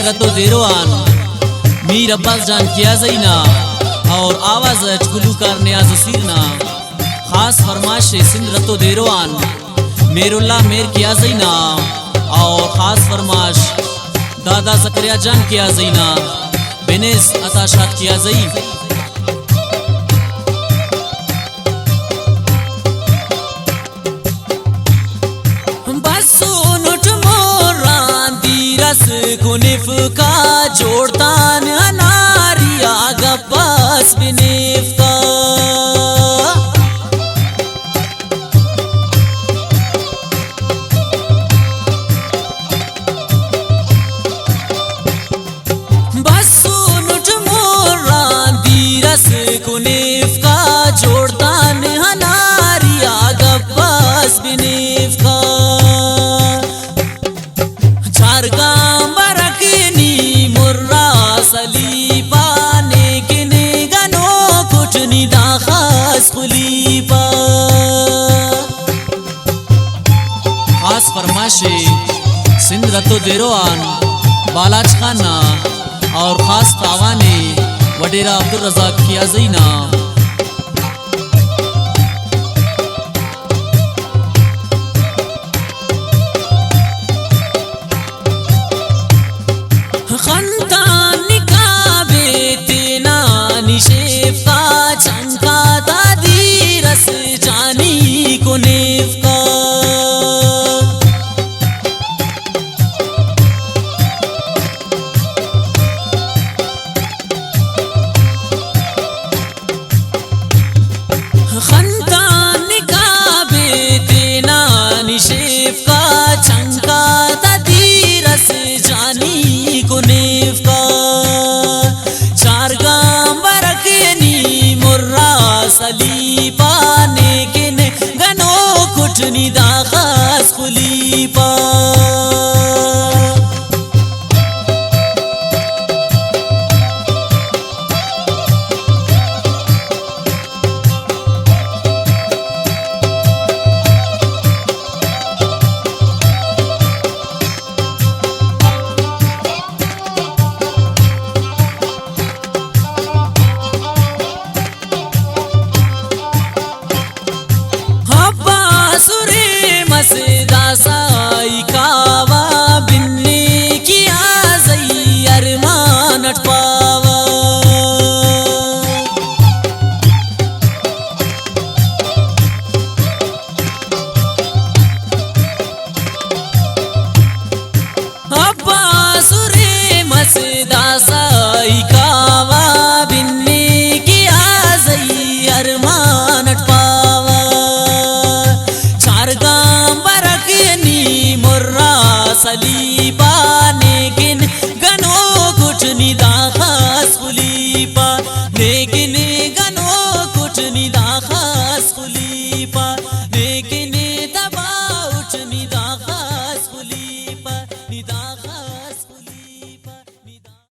रतो देरोआन मीर अब्बास जान किया जईना और आवाज गुलूकार नियाज असीरना खास फरमाइश सिंध रतो देरोआन मेरुल्ला मेर किया जईना और खास फरमाइश दादा जकरिया जान किया जईना बेनेस अताशात किया जई कुनिफ का जोड़तान अनारिया गब्बास बिनिफ का बस सुनुट मोरान दीरस कुनिफ का जोड़तान अनारिया गब्बास बिनिफ का खास फरमाइश सिंध रतो देरोआन बालाच खाना और खास तावाने वडेरा अब्दुल रज़ाक किया जईना खंतानी